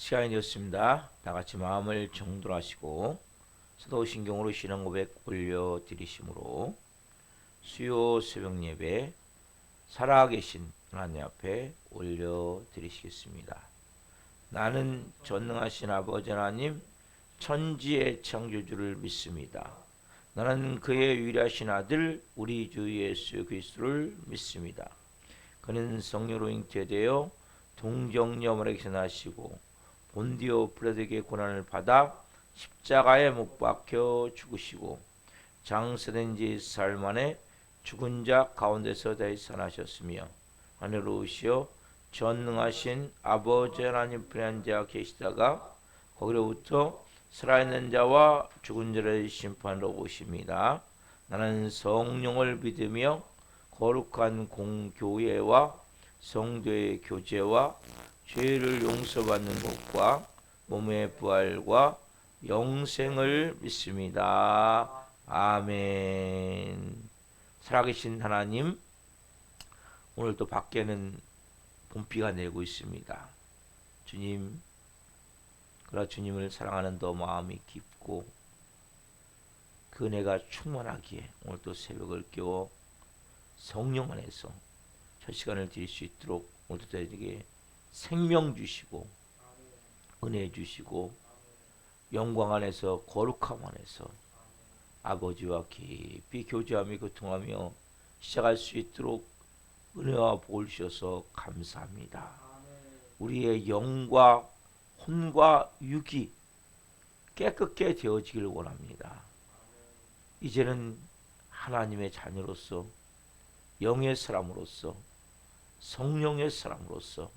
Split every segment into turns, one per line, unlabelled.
시간이 되었습니다. 다 같이 마음을 정돈하시고 사도신경으로 신앙 고백 올려드리심으로 수요 새벽 예배 살아계신 하나님 앞에 올려드리시겠습니다. 나는 전능하신 아버지 하나님 천지의 창조주를 믿습니다. 나는 그의 유일하신 아들 우리 주 예수 그리스도를 믿습니다. 그는 성령으로 잉태되어 동정녀마리아에게서 나시고 본디오 빌라도에게 고난을 받아 십자가에 못 박혀 죽으시고 장사된 지 사흘 만에 죽은 자 가운데서 다시 살아나셨으며 하늘로 오시어 전능하신 아버지 하나님 편에 앉아 계시다가 거기로부터 살아있는 자와 죽은 자를 심판하러 오십니다. 나는 성령을 믿으며 거룩한 공교회와 성도의 교제와 죄를 용서받는 것과 몸의 부활과 영생을 믿습니다. 아멘. 살아계신 하나님, 오늘도 밖에는 봄비가 내리고 있습니다. 주님, 그러나 주님을 사랑하는 더 마음이 깊고 그 은혜가 충만하기에 오늘도 새벽을 깨워 성령 안에서 첫 시간을 드릴 수 있도록 오늘도 저에게 생명 주시고 은혜 주시고 영광 안에서 거룩함 안에서 아버지와 깊이 교제하며 교통하며 시작할 수 있도록 은혜와 복을 주셔서 감사합니다. 우리의 영과 혼과 육이 깨끗게 되어지길 원합니다. 이제는 하나님의 자녀로서 영의 사람으로서 성령의 사람으로서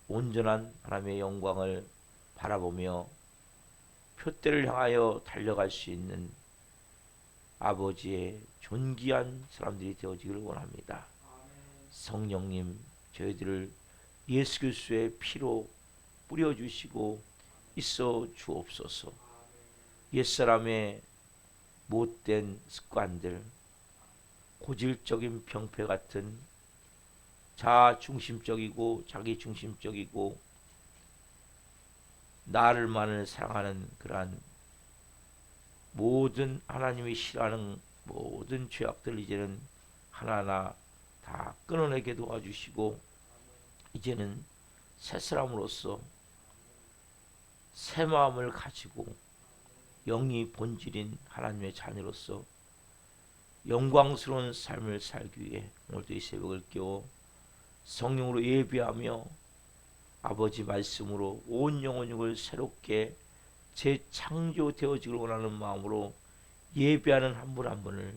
온전한 하나님의 영광을 바라보며 표대를 향하여 달려갈 수 있는 아버지의 존귀한 사람들이 되어지기를 원합니다. 성령님, 저희들을 예수 그리스도의 피로 뿌려주시고 있어 주옵소서. 옛사람의 못된 습관들, 고질적인 병폐 같은 자중심적이고 자기중심적이고 나를만을 사랑하는 그러한 모든 하나님이 싫어하는 모든 죄악들 이제는 하나하나 다 끊어내게 도와주시고 이제는 새 사람으로서 새 마음을 가지고 영이 본질인 하나님의 자녀로서 영광스러운 삶을 살기 위해 오늘도 이 새벽을 깨워 성령으로 예비하며 아버지 말씀으로 온 영혼육을 새롭게 재창조되어지길 원하는 마음으로 예배하는 한 분 한 분을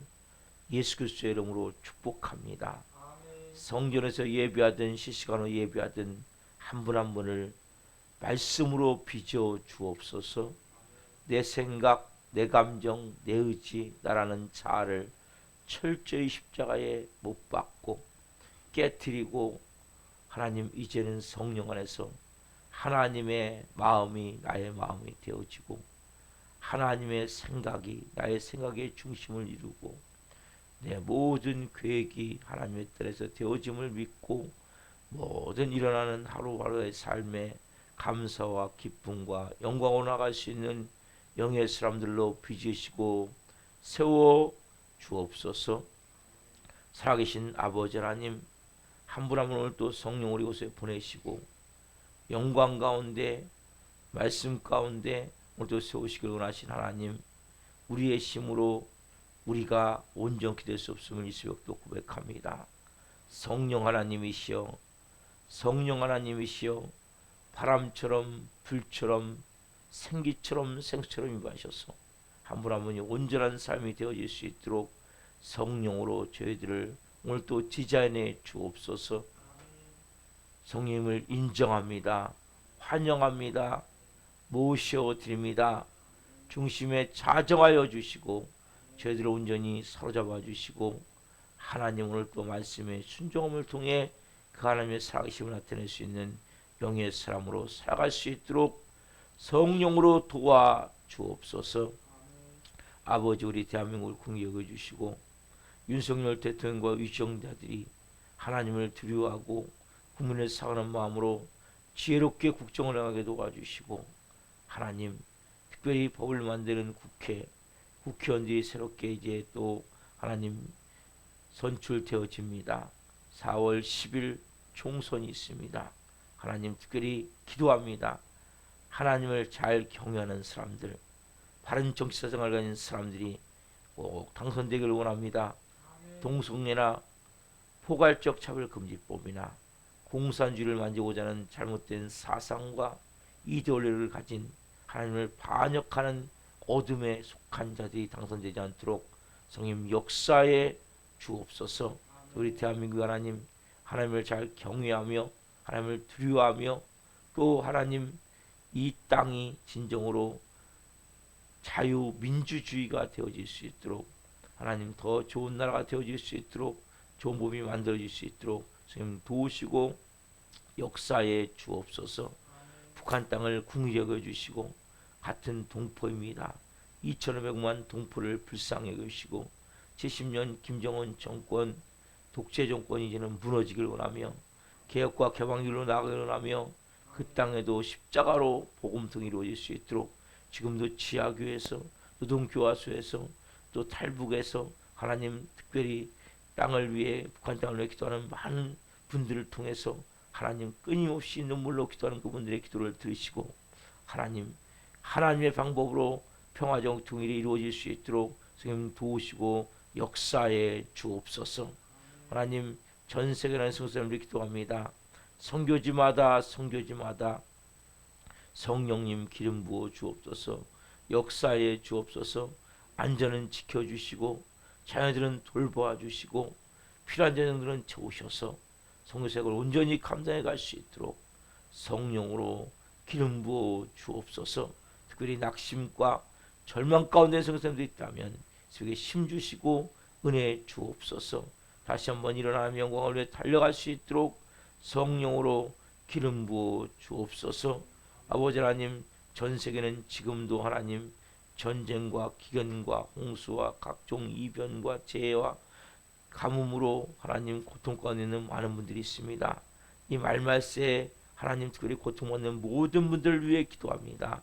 예수 그리스도의 이름으로 축복합니다. 성전에서 예배하든 실시간으로 예배하든 한 분 한 분을 말씀으로 빚어 주옵소서. 내 생각, 내 감정, 내 의지, 나라는 자아를 철저히 십자가에 못 박고 깨뜨리고 하나님 이제는 성령 안에서 하나님의 마음이 나의 마음이 되어지고 하나님의 생각이 나의 생각의 중심을 이루고 내 모든 계획이 하나님의 뜻에서 되어짐을 믿고 모든 일어나는 하루하루의 삶에 감사와 기쁨과 영광으로 나갈 수 있는 영의 사람들로 빚으시고 세워 주옵소서. 살아계신 아버지 하나님, 한 분 한 분 오늘 또 성령을 이곳에 보내시고 영광 가운데 말씀 가운데 오늘도 세우시길 원하신 하나님, 우리의 힘으로 우리가 온전히 될 수 없음을 이 새벽도 고백합니다. 성령 하나님이시여, 성령 하나님이시여, 바람처럼 불처럼 생기처럼 생수처럼 임하셔서 한 분 한 분이 온전한 삶이 되어질 수 있도록 성령으로 저희들을 오늘 또 디자인해 주옵소서. 성령님을 인정합니다. 환영합니다. 모셔드립니다. 중심에 자정하여 주시고 저희들을 온전히 사로잡아 주시고 하나님 오늘 또 말씀의 순종함을 통해 그 하나님의 살아계심을 나타낼 수 있는 영의 사람으로 살아갈 수 있도록 성령으로 도와 주옵소서. 아버지 우리 대한민국을 긍휼히 여겨주시고 윤석열 대통령과 위정자들이 하나님을 두려워하고 국민을 사랑하는 마음으로 지혜롭게 국정을 행하게 도와주시고 하나님 특별히 법을 만드는 국회의원들이 새롭게 이제 또 하나님 선출되어집니다. 4월 10일 총선이 있습니다. 하나님 특별히 기도합니다. 하나님을 잘 경외하는 사람들, 바른 정치사상을 가진 사람들이 꼭 당선되기를 원합니다. 동성애나 포괄적 차별금지법이나 공산주의를 만들고자 하는 잘못된 사상과 이데올로기를 가진 하나님을 반역하는 어둠에 속한 자들이 당선되지 않도록 성님 역사에 주옵소서. 우리 대한민국 하나님, 하나님을 잘 경외하며 하나님을 두려워하며 또 하나님 이 땅이 진정으로 자유민주주의가 되어질 수 있도록 하나님 더 좋은 나라가 되어질 수 있도록 좋은 법이 만들어질 수 있도록 성님 도우시고 역사에 주옵소서. 북한 땅을 궁히 여겨주시고 같은 동포입니다. 2,500만 동포를 불쌍히 여기시고 70년 김정은 정권 독재 정권이 이제는 무너지기를 원하며 개혁과 개방길로 나아가기를 원하며 그 땅에도 십자가로 복음통이 이루어질 수 있도록 지금도 지하교회에서 노동교화소에서 또 탈북에서 하나님 특별히 땅을 위해 북한 땅을 위해 기도하는 많은 분들을 통해서 하나님 끊임없이 눈물로 기도하는 그분들의 기도를 들으시고 하나님 하나님의 방법으로 평화적 통일이 이루어질 수 있도록 성령 도우시고 역사에 주옵소서. 하나님 전 세계라는 성도님들 기도합니다. 선교지마다 성령님 기름 부어 주옵소서. 역사에 주옵소서. 안전은 지켜주시고 자녀들은 돌보아 주시고 필요한 자녀들은 채우셔서 성교색을 온전히 감당해 갈 수 있도록 성령으로 기름 부어 주옵소서. 특별히 낙심과 절망 가운데 성도님들이 있다면 속에 힘 주시고 은혜 주옵소서. 다시 한번 일어나는 영광을 위해 달려갈 수 있도록 성령으로 기름 부어 주옵소서. 아버지 하나님 전 세계는 지금도 하나님 전쟁과 기근과 홍수와 각종 이변과 재해와 가뭄으로 하나님 고통 가운데 있는 많은 분들이 있습니다. 이 말말세에 하나님 특별히 고통받는 모든 분들을 위해 기도합니다.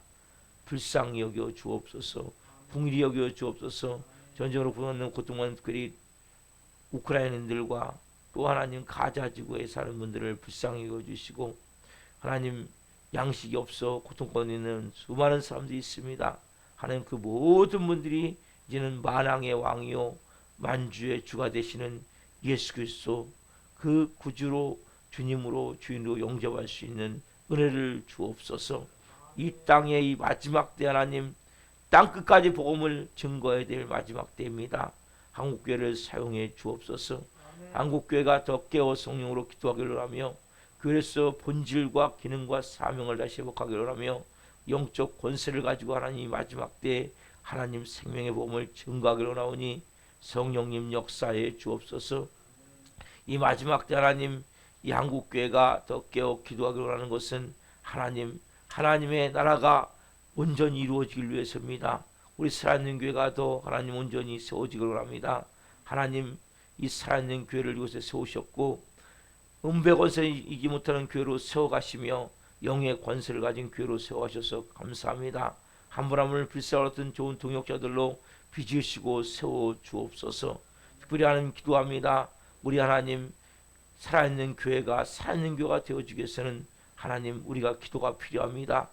불쌍히 여겨 주옵소서. 긍휼히 여겨 주옵소서. 전쟁으로 고통받는 고통받는 특별히 우크라이나인들과 또 하나님 가자 지구에 사는 분들을 불쌍히 여겨 주시고 하나님 양식이 없어 고통받고 있는 수많은 사람들이 있습니다. 하나님 그 모든 분들이 이제는 만왕의 왕이요 만주의 주가 되시는 예수 그리스도 그 구주로 주님으로 주인으로 영접할 수 있는 은혜를 주옵소서. 이 땅의 이 마지막 때 하나님 땅끝까지 복음을 증거해야 될 마지막 때입니다. 한국교회를 사용해 주옵소서. 한국교회가 더 깨어 성령으로 기도하기를 하며 교회에서 본질과 기능과 사명을 다시 회복하기를 하며 영적 권세를 가지고 하나님 마지막 때에 하나님 생명의 복음을 증거하기를 하오니 성령님 역사에 주옵소서. 이 마지막 때 하나님 이 한국교회가 더 깨어 기도하기를 하는 것은 하나님의 나라가 온전히 이루어지길 위해서입니다. 우리 살아있는 교회가 더 하나님 온전히 세워지기를 합니다. 하나님 이 살아있는 교회를 이곳에 세우셨고 은배 권세 이기 못하는 교회로 세워가시며 영의 권세를 가진 교회로 세워가셔서 감사합니다. 한 분 한 분을 불쌍하던 좋은 동역자들로 빚으시고 세워 주옵소서. 특별히 하나님 기도합니다. 우리 하나님 살아있는 교회가 되어지기 위해서는 하나님 우리가 기도가 필요합니다.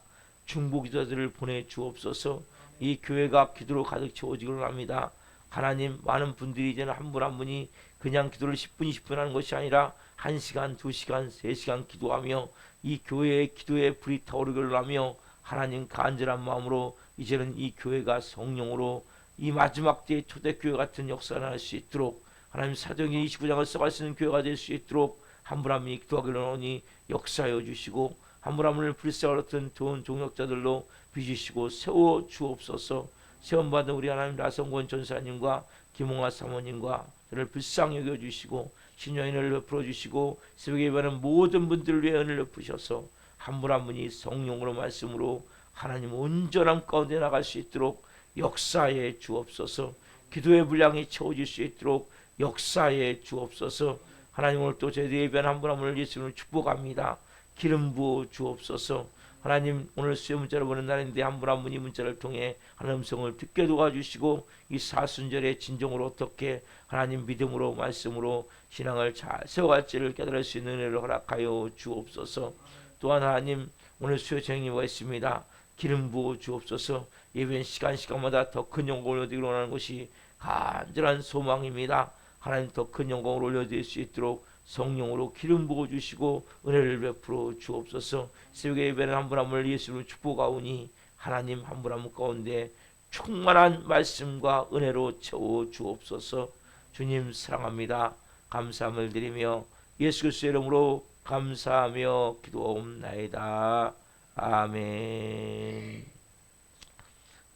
중보 기도자들을 보내 주옵소서. 이 교회가 기도로 가득 채워지기를 합니다. 하나님 많은 분들이 이제는 한 분 한 분이 그냥 기도를 10분 20분 하는 것이 아니라 1시간 2시간 3시간 기도하며 이 교회의 기도에 불이 타오르기를 하며 하나님 간절한 마음으로 이제는 이 교회가 성령으로 이 마지막 때의 초대교회 같은 역사를 할 수 있도록 하나님 사도행전 29장을 써갈 수 있는 교회가 될 수 있도록 한 분 한 분이 기도하기를 하오니 역사하여 주시고 한 분 한 분을 불쌍하던 좋은 종역자들로 빚으시고 세워 주옵소서. 세움받은 우리 하나님 나성권 전사님과 김홍아 사모님과 저를 불쌍히 여겨주시고 신령인을 베풀어 주시고 새벽에 예배하는 모든 분들을 위해 은혜를 베푸셔서 한 분 한 분이 성령으로 말씀으로 하나님 온전함 가운데 나갈 수 있도록 역사에 주옵소서. 기도의 분량이 채워질 수 있도록 역사에 주옵소서. 하나님 오늘 또 저희들 예배하는 한 분 한 분을 예수님으로 축복합니다. 기름 부어 주옵소서. 하나님, 오늘 수요 문자를 보는 날인데 한 분 한 분이 문자를 통해 하나님 음성을 듣게 도와주시고 이 사순절의 진정으로 어떻게 하나님 믿음으로 말씀으로 신앙을 잘 세워갈지를 깨달을 수 있는 은혜를 허락하여 주옵소서. 또한 하나님, 오늘 수요 진행되고 있습니다. 기름 부어 주옵소서. 예배는 시간마다 더 큰 영광을 얻기를 원하는 것이 간절한 소망입니다. 하나님, 더 큰 영광을 올려드릴 수 있도록 성령으로 기름 부어 주시고 은혜를 베풀어 주옵소서. 새벽에 예배는 한 분 한 분을 예수로 축복하오니 하나님, 한 분 한 분 가운데 충만한 말씀과 은혜로 채워 주옵소서. 주님 사랑합니다. 감사함을 드리며 예수 그리스도의 이름으로 감사하며 기도하옵나이다. 아멘.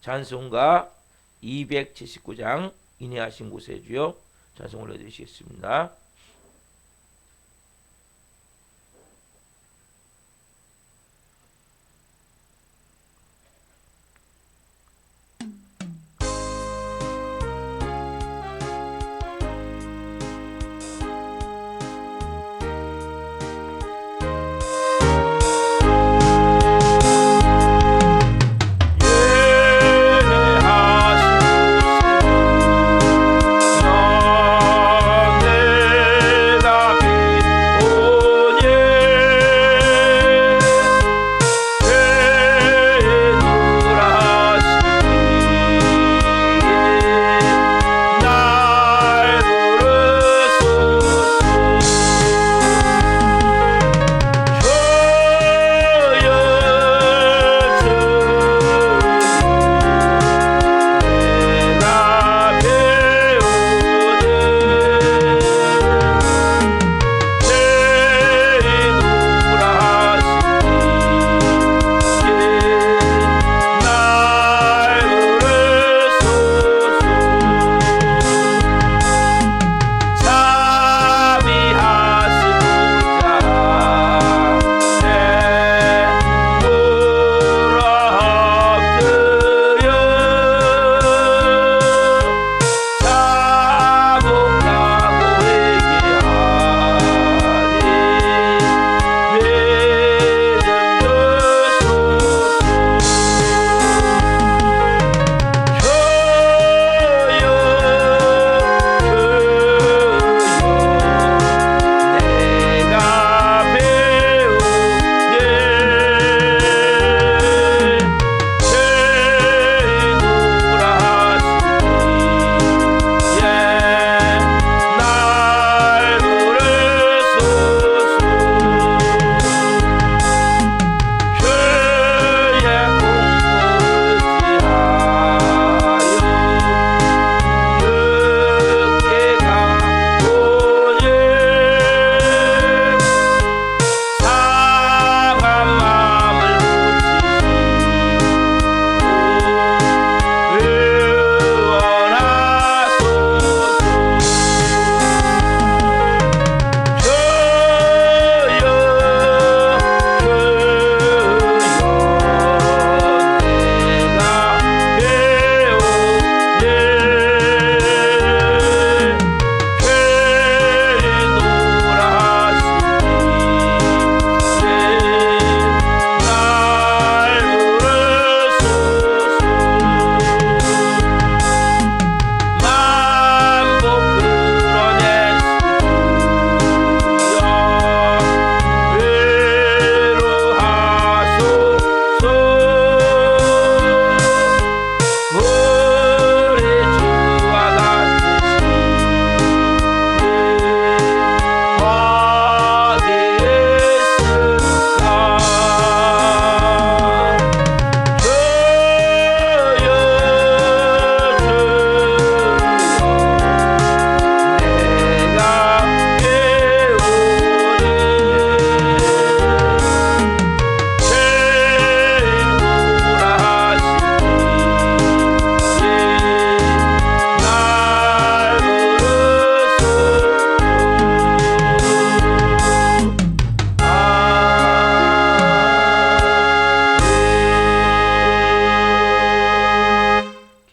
찬송가 279장 인내하신 곳에 주여 찬송 올려드리시겠습니다.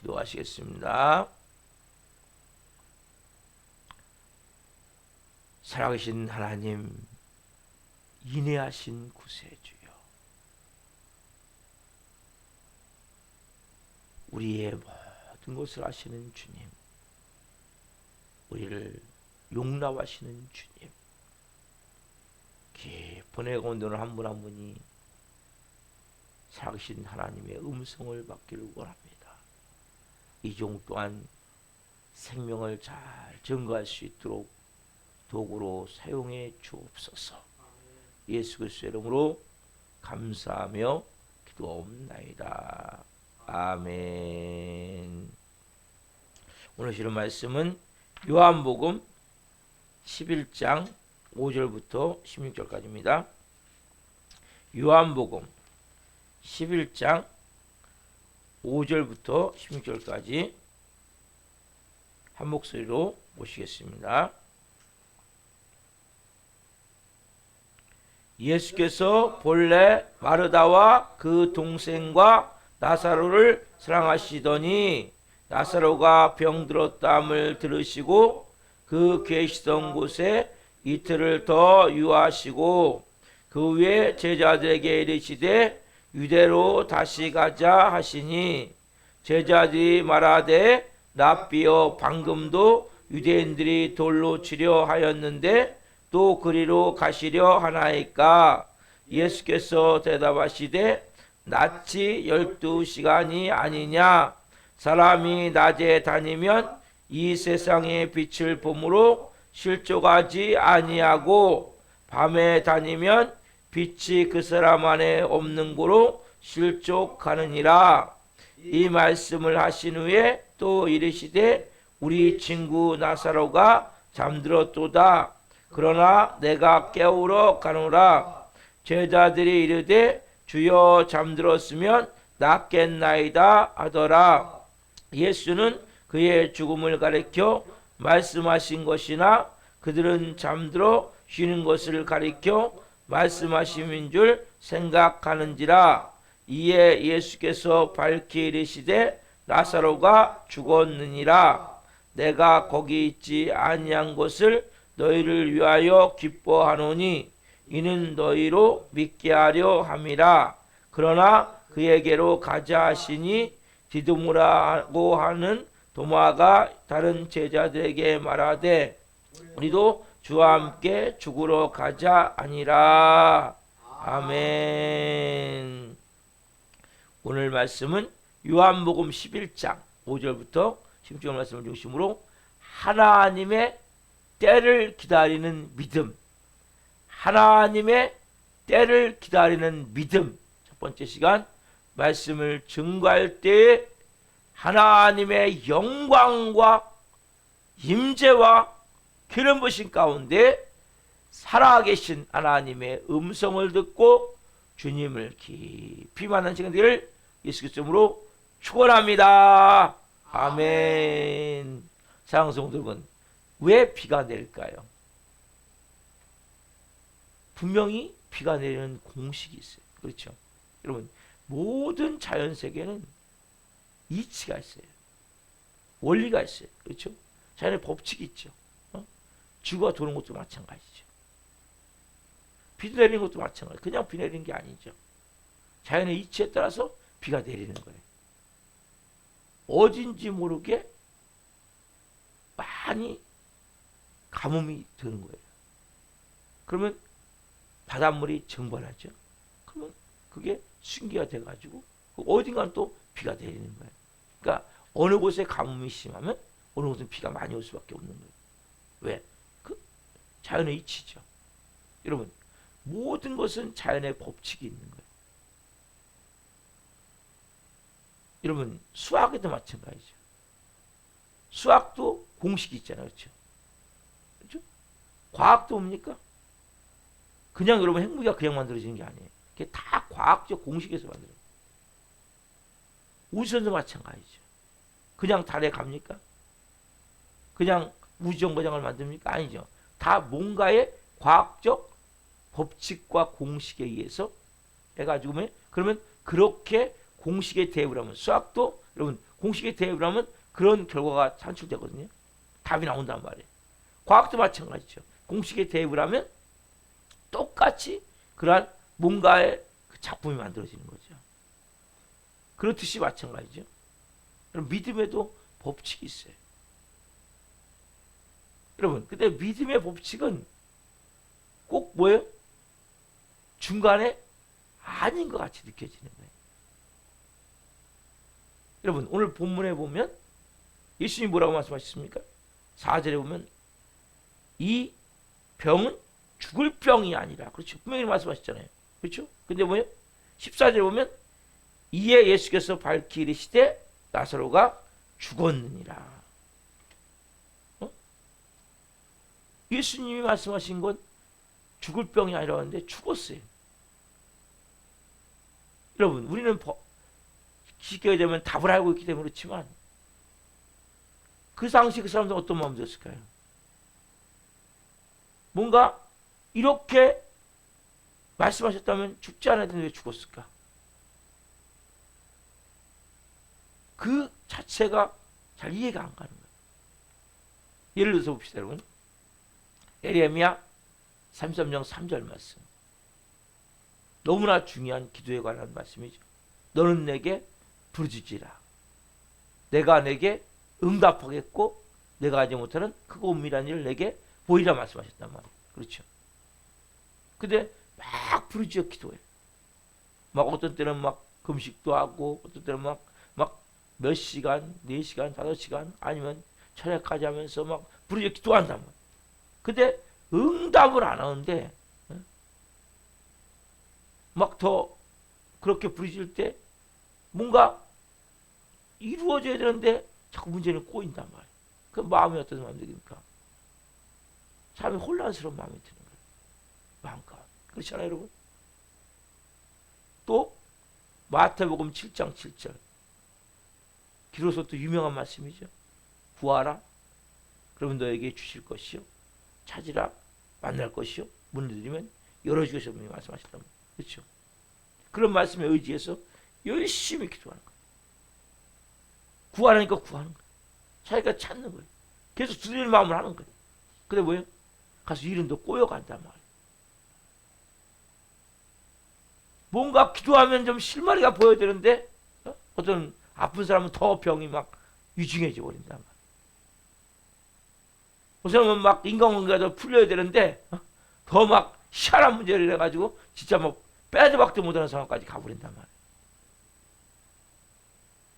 기도하시겠습니다. 살아계신 하나님, 인내하신 구세주여, 우리의 모든 것을 아시는 주님, 우리를 용납하시는 주님, 깊은 애 가운데 한 분 한 분이 살아계신 하나님의 음성을 받기를 원합니다. 이종 또한 생명을 잘 증거할 수 있도록 도구로 사용해 주옵소서. 예수 그리스도의 이름으로 감사하며 기도옵나이다. 아멘. 오늘 주는 말씀은 요한복음 11장 5절부터 16절까지입니다. 요한복음 11장 5절부터 16절까지 한 목소리로 모시겠습니다. 예수께서 본래 마르다와 그 동생과 나사로를 사랑하시더니 나사로가 병들었다함을 들으시고 그 계시던 곳에 이틀을 더 유하시고 그 후에 제자들에게 이르시되 유대로 다시 가자 하시니 제자들이 말하되 랍비여 방금도 유대인들이 돌로 치려 하였는데 또 그리로 가시려 하나이까. 예수께서 대답하시되 낮이 12시간이 아니냐. 사람이 낮에 다니면 이 세상의 빛을 보므로 실족하지 아니하고 밤에 다니면 빛이 그 사람 안에 없는 고로 실족하느니라. 이 말씀을 하신 후에 또 이르시되 우리 친구 나사로가 잠들었도다. 그러나 내가 깨우러 가노라. 제자들이 이르되 주여 잠들었으면 낫겠나이다 하더라. 예수는 그의 죽음을 가리켜 말씀하신 것이나 그들은 잠들어 쉬는 것을 가리켜 말씀하심인 줄 생각하는지라. 이에 예수께서 밝히 이르시되 나사로가 죽었느니라. 내가 거기 있지 아니한 것을 너희를 위하여 기뻐하노니 이는 너희로 믿게 하려 함이라. 그러나 그에게로 가자 하시니 디두무라고 하는 도마가 다른 제자들에게 말하되 우리도 주와 함께 죽으러 가자 아니라. 아멘. 오늘 말씀은 요한복음 11장 5절부터 16절 말씀을 중심으로 하나님의 때를 기다리는 믿음, 하나님의 때를 기다리는 믿음. 첫 번째 시간 말씀을 증거할 때 하나님의 영광과 임재와 기름 부으심 가운데 살아계신 하나님의 음성을 듣고 주님을 깊이 만난 시간 되기를 예수 그리스도로 축원합니다. 아멘. 사랑하는 성도 여러분, 왜 비가 내릴까요? 분명히 비가 내리는 공식이 있어요. 그렇죠? 여러분, 모든 자연 세계는 이치가 있어요. 원리가 있어요. 그렇죠? 자연의 법칙이 있죠. 지구가 도는 것도 마찬가지죠. 비 내리는 것도 마찬가지. 그냥 비 내리는 게 아니죠. 자연의 이치에 따라서 비가 내리는 거예요. 어딘지 모르게 많이 가뭄이 드는 거예요. 그러면 바닷물이 증발하죠. 그러면 그게 순기가 돼가지고 어딘가는 또 비가 내리는 거예요. 그러니까 어느 곳에 가뭄이 심하면 어느 곳은 비가 많이 올 수밖에 없는 거예요. 왜? 그 자연의 이치죠. 여러분, 모든 것은 자연의 법칙이 있는 거예요. 여러분, 수학에도 마찬가지죠. 수학도 공식이 있잖아요. 그렇죠? 그렇죠? 과학도 뭡니까? 그냥 여러분 핵무기가 그냥 만들어지는 게 아니에요. 그게 다 과학적 공식에서 만들어요. 우주선도 마찬가지죠. 그냥 달에 갑니까? 그냥 우주정거장을 만듭니까? 아니죠. 다 뭔가의 과학적 법칙과 공식에 의해서 해가지고 그러면 그렇게 공식에 대입을 하면 수학도 여러분 공식에 대입을 하면 그런 결과가 산출되거든요. 답이 나온단 말이에요. 과학도 마찬가지죠. 공식에 대입을 하면 똑같이 그러한 뭔가의 그 작품이 만들어지는 거죠. 그렇듯이 마찬가지죠. 여러분, 믿음에도 법칙이 있어요. 여러분, 근데 믿음의 법칙은 꼭 뭐예요? 중간에 아닌 것 같이 느껴지는 거예요. 여러분, 오늘 본문에 보면 예수님이 뭐라고 말씀하셨습니까? 4절에 보면 이 병은 죽을 병이 아니라, 그렇죠? 분명히 말씀하셨잖아요. 그렇죠? 근데 뭐예요? 14절에 보면 이에 예수께서 밝히 이르시되 나사로가 죽었느니라. 예수님이 말씀하신 건 죽을 병이 아니라 하는데 죽었어요. 여러분, 우리는 쉽게 되면 답을 알고 있기 때문에 그렇지만 그 당시 그 사람들은 어떤 마음이 들었을까요? 뭔가 이렇게 말씀하셨다면 죽지 않아야 되는데 왜 죽었을까? 그 자체가 잘 이해가 안 가는 거예요. 예를 들어서 봅시다, 여러분. 에레미야 33장 3절 말씀. 너무나 중요한 기도에 관한 말씀이죠. 너는 내게 부르짖으라. 내가 내게 응답하겠고 내가 하지 못하는 크고 은밀한 일을 내게 보이라 말씀하셨단 말이에요. 그렇죠. 근데 막 부르짖어 기도해. 막 어떤 때는 막 금식도 하고 어떤 때는 막 몇 시간, 4시간, 5시간 아니면 저녁까지 하면서 막 부르짖어 기도한단 말이에요. 근데 응답을 안 하는데 막 더 그렇게 부르짖을 때 뭔가 이루어져야 되는데 자꾸 문제는 꼬인단 말이에요. 그 마음이 어떤 마음이 듭니까? 사람이 혼란스러운 마음이 드는 거예요. 마음가짐. 그렇잖아요, 여러분? 또 마태복음 7장 7절. 기도서 또 유명한 말씀이죠. 구하라. 그러면 너에게 주실 것이요. 찾으라. 만날 것이요. 문을 들리면 열어주겠다고 말씀하셨단 말이에요. 그렇죠? 그런 말씀에 의지해서 열심히 기도하는 거예요. 구하라니까 구하는 거예요. 자기가 찾는 거예요. 계속 두드릴 마음을 하는 거예요. 근데 뭐예요? 가서 일은 더 꼬여간단 말이에요. 뭔가 기도하면 좀 실마리가 보여야 되는데 어떤 아픈 사람은 더 병이 막 유중해져 버린단 말이에요. 그 사람은 막 인간관계가 더 풀려야 되는데 더 막 희한한 문제를 해가지고 진짜 뭐 빼도 박도 못하는 상황까지 가버린단 말이에요.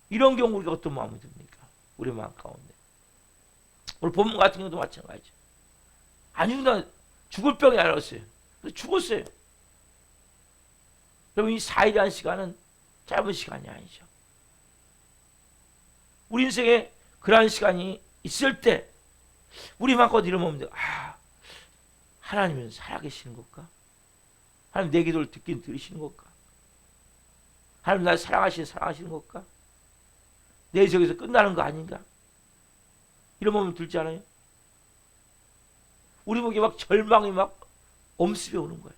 이런 경우 우리가 어떤 마음이 듭니까? 우리 마음 가운데. 오늘 본문 같은 경우도 마찬가지죠. 아니구나. 죽을 병이 아니었어요. 죽었어요. 여러분, 이 4일이라는 시간은 짧은 시간이 아니죠. 우리 인생에 그러한 시간이 있을 때 우리 마음껏 이러면 하나님은 살아계시는 걸까? 하나님 내 기도를 듣긴 들으시는 걸까? 하나님 날 사랑하시는 걸까? 내 저기서 끝나는 거 아닌가? 이런 마음이 들지 않아요? 우리 목에 막 절망이 막 엄습해 오는 거예요.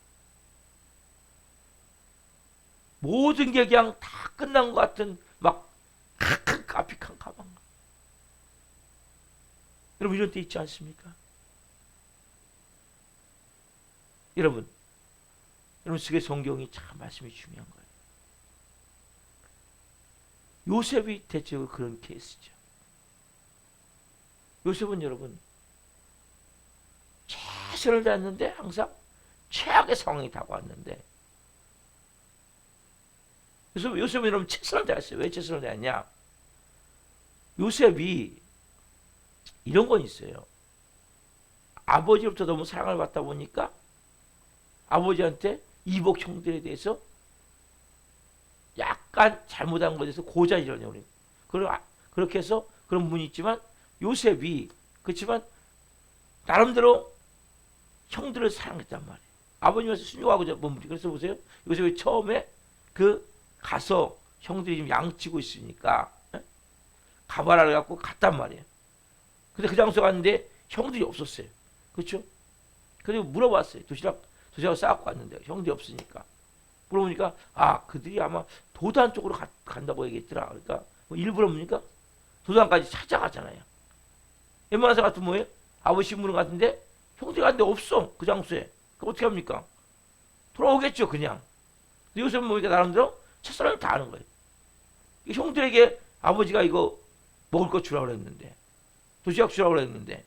모든 게 그냥 다 끝난 것 같은 막 가픽한 가방. 여러분, 이런 때 있지 않습니까? 여러분 속에 성경이 참 말씀이 중요한 거예요. 요셉이 대체적으로 그런 케이스죠. 요셉은 여러분 최선을 다했는데 항상 최악의 상황이 다가왔는데 요셉은 여러분 최선을 다했어요. 왜 최선을 다했냐? 요셉이 이런 건 있어요. 아버지로부터 너무 사랑을 받다 보니까 아버지한테 이복 형들에 대해서 약간 잘못한 것에 대해서 고자질하냐고 그래요. 그렇게 해서 그런 부분이 있지만 요셉이 그렇지만 나름대로 형들을 사랑했단 말이에요. 아버님한테 순종하고 몸부림. 그래서 보세요. 요셉이 처음에 가서 형들이 지금 양치고 있으니까 가봐라 갖고 갔단 말이에요. 근데 그 장소 갔는데 형들이 없었어요. 그렇죠? 그리고 물어봤어요. 도시락 싸갖고 왔는데 형들이 없으니까. 물어보니까 그들이 아마 도단 쪽으로 간다고 얘기했더라. 그러니까 뭐 일부러 뭡니까? 도단까지 찾아가잖아요. 웬만한 사람 같은 뭐예요? 아버지 신부름 같은데 형들이 갔는데 없어. 그 장소에. 그럼 어떻게 합니까? 돌아오겠죠 그냥. 요셉은 보니까 나름대로 첫사랑을 다 하는 거예요. 형들에게 아버지가 이거 먹을 거 주라고 그랬는데, 도시락 주라고 그랬는데,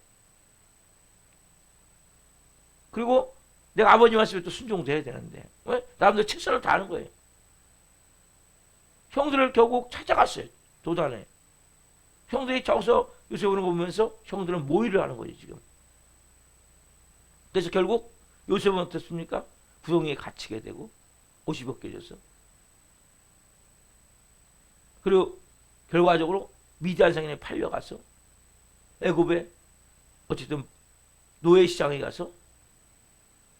그리고 내가 아버지 말씀에 또 순종도 해야 되는데, 왜? 나름대로 최선을 다하는 거예요. 형들을 결국 찾아갔어요. 도단에. 형들이 저기서 요새 오는 거 보면서 형들은 모의를 하는 거예요, 지금. 그래서 결국 요셉은 어떻습니까? 부동에 갇히게 되고 옷이 벗겨져서. 그리고 결과적으로 미디안 상인에 팔려가서 애굽에 어쨌든 노예 시장에 가서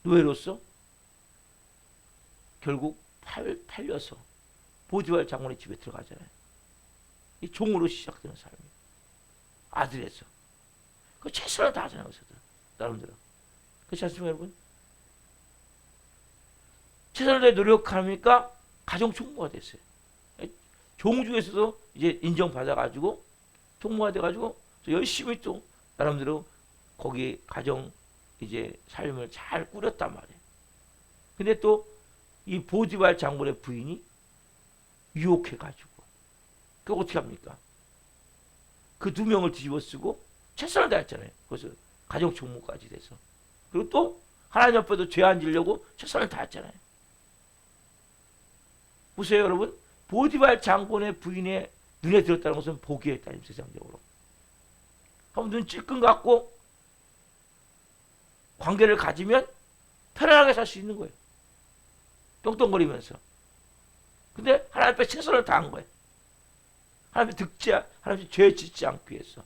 노예로서 결국 팔려서 보디발 장군의 집에 들어가잖아요. 이 종으로 시작되는 삶이 아들에서 그 최선을 다하잖아요. 나름대로. 그렇지 않습니까, 여러분? 최선을 다해 노력하니까 가정 총무가 됐어요. 종 중에서도 이제 인정받아가지고 총무가 돼가지고 열심히 또 나름대로 거기 가정 이제 삶을 잘 꾸렸단 말이에요. 근데 또 이 보디발 장군의 부인이 유혹해가지고 그 어떻게 합니까? 그 두 명을 뒤집어 쓰고 최선을 다했잖아요. 그래서 가정 총무까지 돼서. 그리고 또 하나님 앞에도 죄 안 지려고 최선을 다했잖아요. 보세요, 여러분. 보디발 장군의 부인의 눈에 들었다는 것은 복이었다, 세상적으로. 한번 눈 찔끔 갖고 관계를 가지면 편안하게 살 수 있는 거예요. 똥똥거리면서. 근데 하나님 앞에 최선을 다한 거예요. 하나님 하나님 죄 짓지 않기 위해서.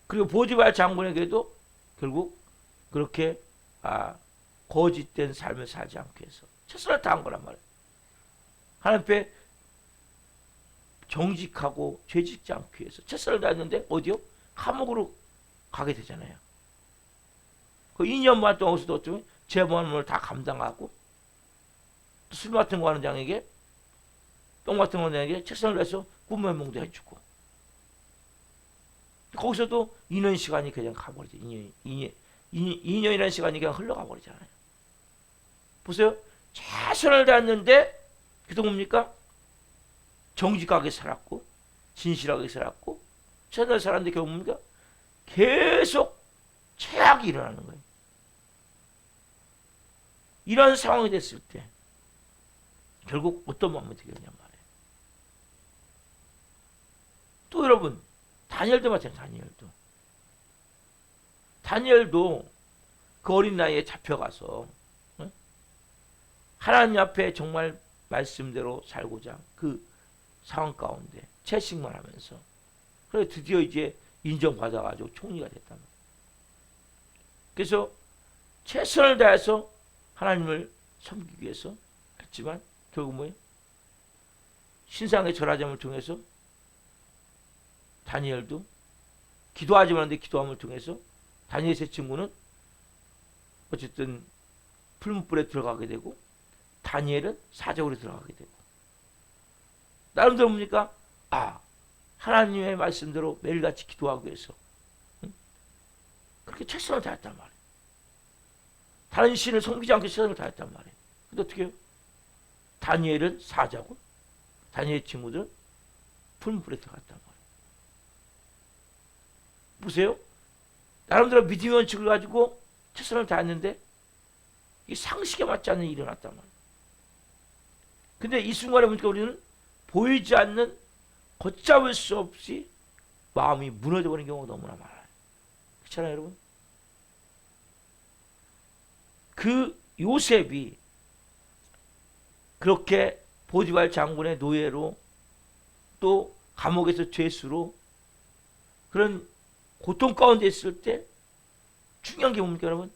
그리고 보디발 장군에게도 결국 그렇게 거짓된 삶을 살지 않기 위해서 최선을 다한 거란 말이에요. 하나님 앞에 정직하고 죄 짓지 않기 위해서 최선을 다했는데 어디요? 감옥으로 가게 되잖아요. 그 2년 반 동안서도 어쩌면 재범을 다 감당하고 술 같은 거 하는 장에게 똥 같은 거 하는 장에게 최선을 다해서 꿈면몽도 해주고 거기서도 2년 시간이 그냥 가버리죠. 2년이라는 시간이 그냥 흘러가 버리잖아요. 보세요. 최선을 다했는데 그게 뭡니까? 정직하게 살았고 진실하게 살았고 최선을 살았는데 결국 뭡니까? 계속 최악이 일어나는 거예요. 이런 상황이 됐을 때 결국 어떤 마음이 들겠냐 말이에요. 또 여러분 다니엘도 마찬가지예요. 다니엘도 그 어린 나이에 잡혀가서 하나님 앞에 정말 말씀대로 살고자 그 상황 가운데 채식만 하면서 그래 드디어 이제 인정받아가지고 총리가 됐단 말이에요. 그래서 최선을 다해서 하나님을 섬기기 위해서 했지만 결국 뭐예요? 신상의 절하점을 통해서 다니엘도 기도하지 말는데 기도함을 통해서 다니엘 세 친구는 어쨌든 풀무불에 들어가게 되고 다니엘은 사적으로 들어가게 되고 나름대로 뭡니까? 하나님의 말씀대로 매일같이 기도하기 위해서 그렇게 최선을 다했단 말이에요. 다른 신을 섬기지 않고 최선을 다했단 말이에요. 근데 어떻게 해요? 다니엘은 사자고 다니엘 친구들은 풀무불에 들어갔단 말이에요. 보세요. 나름대로 믿음의 원칙을 가지고 최선을 다했는데 이 상식에 맞지 않는 일이 일어났단 말이에요. 근데 이 순간에 보니까 우리는 보이지 않는 걷잡을 수 없이 마음이 무너져 버리는 경우가 너무나 많아요. 그렇잖아요, 여러분? 그 요셉이 그렇게 보디발 장군의 노예로 또 감옥에서 죄수로 그런 고통 가운데 있을 때 중요한 게 뭡니까, 여러분?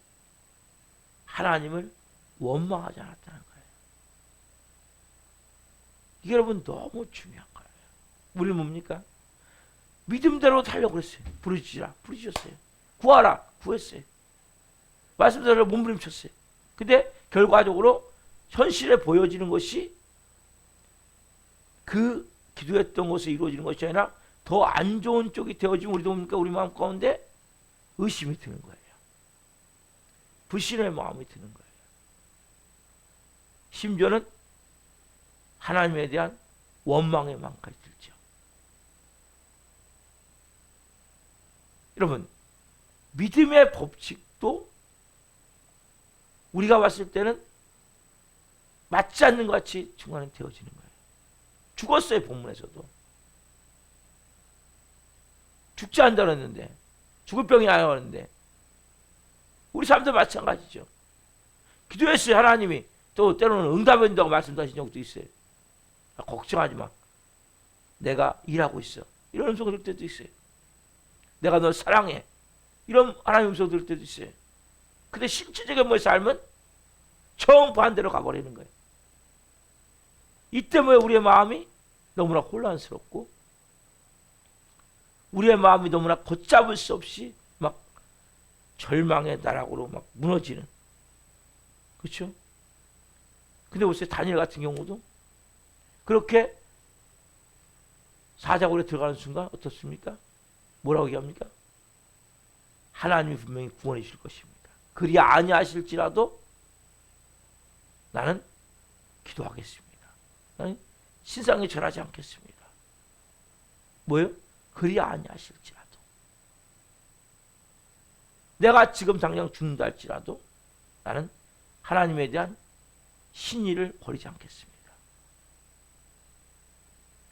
하나님을 원망하지 않았다는 거예요. 이게 여러분 너무 중요한 거예요. 우리는 뭡니까? 믿음대로 살려고 그랬어요. 부르짖었어요. 구하라, 구했어요. 말씀대로 몸부림쳤어요. 근데 결과적으로 현실에 보여지는 것이 그 기도했던 것에 이루어지는 것이 아니라 더 안 좋은 쪽이 되어지면 우리도 뭡니까? 우리 마음 가운데 의심이 드는 거예요. 불신의 마음이 드는 거예요. 심지어는 하나님에 대한 원망의 마음까지 들죠. 여러분, 믿음의 법칙도 우리가 봤을 때는 맞지 않는 것 같이 중간에 되어지는 거예요. 죽었어요, 본문에서도. 죽지 않는다 그랬는데, 죽을 병이 나요 그랬는데, 우리 삶도 마찬가지죠. 기도했어요, 하나님이. 또 때로는 응답한다고 말씀하신 적도 있어요. 걱정하지 마. 내가 일하고 있어. 이런 음성 들을 때도 있어요. 내가 널 사랑해. 이런 하나님 음성 들을 때도 있어요. 근데 실질적인 뭐의 삶은 정반대로 가버리는 거예요. 이 때문에 우리의 마음이 너무나 혼란스럽고 우리의 마음이 너무나 걷잡을 수 없이 막 절망의 나락으로 막 무너지는. 그렇죠? 근데 보세요. 다니엘 같은 경우도 그렇게 사자굴에 들어가는 순간 어떻습니까? 뭐라고 얘기합니까? 하나님이 분명히 구원해 주실 것입니다. 그리 아니하실지라도 나는 기도하겠습니다. 나는 신상에 절하지 않겠습니다. 뭐예요? 그리 아니하실지라도 내가 지금 당장 죽는다 할지라도 나는 하나님에 대한 신의를 버리지 않겠습니다.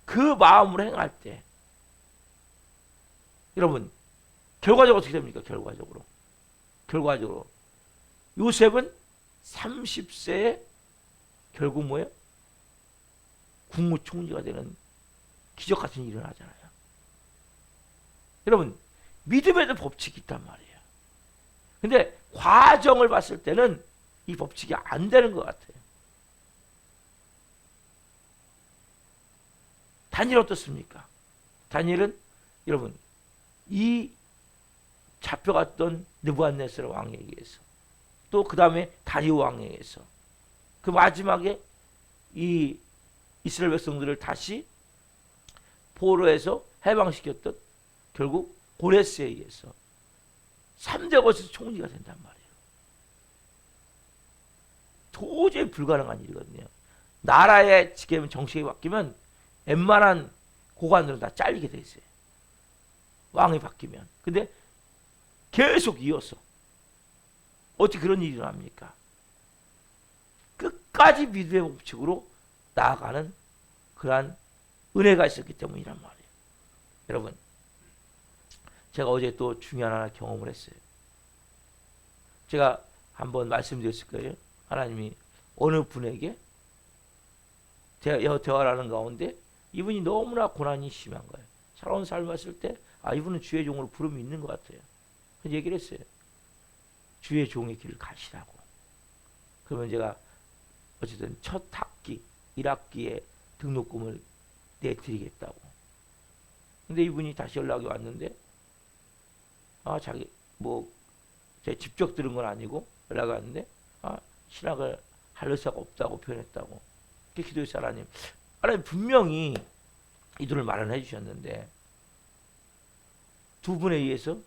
그 마음으로 행할 때 여러분 결과적으로 어떻게 됩니까? 결과적으로 요셉은 30세에 결국 뭐예요? 국무총리가 되는 기적 같은 일이 일어나잖아요. 여러분 믿음에도 법칙이 있단 말이에요. 근데 과정을 봤을 때는 이 법칙이 안 되는 것 같아요. 다니엘 어떻습니까? 다니엘은 여러분 이 잡혀갔던 느부갓네살 왕에 의해서 또 그 다음에 다리오 왕에 의해서 그 마지막에 이 이스라엘 백성들을 다시 포로에서 해방시켰던 결국 고레스에 의해서 3대 것에서 총리가 된단 말이에요. 도저히 불가능한 일이거든요. 나라의 지금 정책이 바뀌면 웬만한 고관들은 다 잘리게 돼 있어요. 왕이 바뀌면. 근데 계속 이어서 어떻게 그런 일이 일어납니까? 끝까지 믿음의 법칙으로 나아가는 그러한 은혜가 있었기 때문이란 말이에요. 여러분 제가 어제 또 중요한 하나 경험을 했어요. 제가 한번 말씀드렸을 거예요. 하나님이 어느 분에게 대화를 하는 가운데 이분이 너무나 고난이 심한 거예요. 살아온 삶을 봤을 때 이분은 주의 종으로 부름이 있는 것 같아요. 그래서 얘기를 했어요. 주의 종의 길을 가시라고. 그러면 제가 어쨌든 첫 학기 1학기에 등록금을 내드리겠다고. 근데 이분이 다시 연락이 왔는데 자기 제가 직접 들은 건 아니고 연락이 왔는데 신학을 할 의사가 없다고 표현했다고. 그렇게 기도했어요. 하나님 분명히 이 돈을 마련해 주셨는데 두 분에 의해서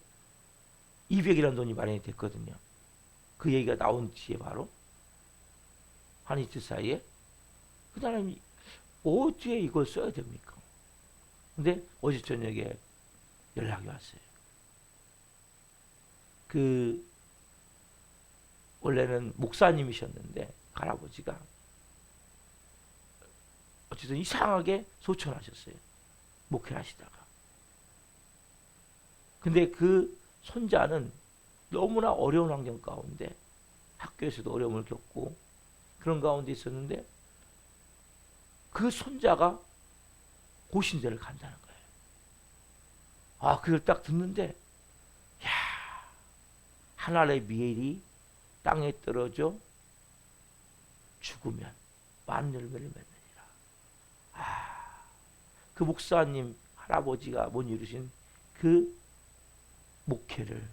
200이라는 돈이 마련이 됐거든요. 그 얘기가 나온 뒤에 바로 한 이틀 사이에 그 사람이 어디에 이걸 써야 됩니까? 근데 어제 저녁에 연락이 왔어요. 원래는 목사님이셨는데 할아버지가 어쨌든 이상하게 소천하셨어요. 목회를 하시다가. 근데 그 손자는 너무나 어려운 환경 가운데 학교에서도 어려움을 겪고 그런 가운데 있었는데 그 손자가 고신대를 간다는 거예요. 그걸 딱 듣는데 하늘의 미엘이 땅에 떨어져 죽으면 많은 열매를 맺느니라. 그 목사님 할아버지가 못 이루신 그 목회를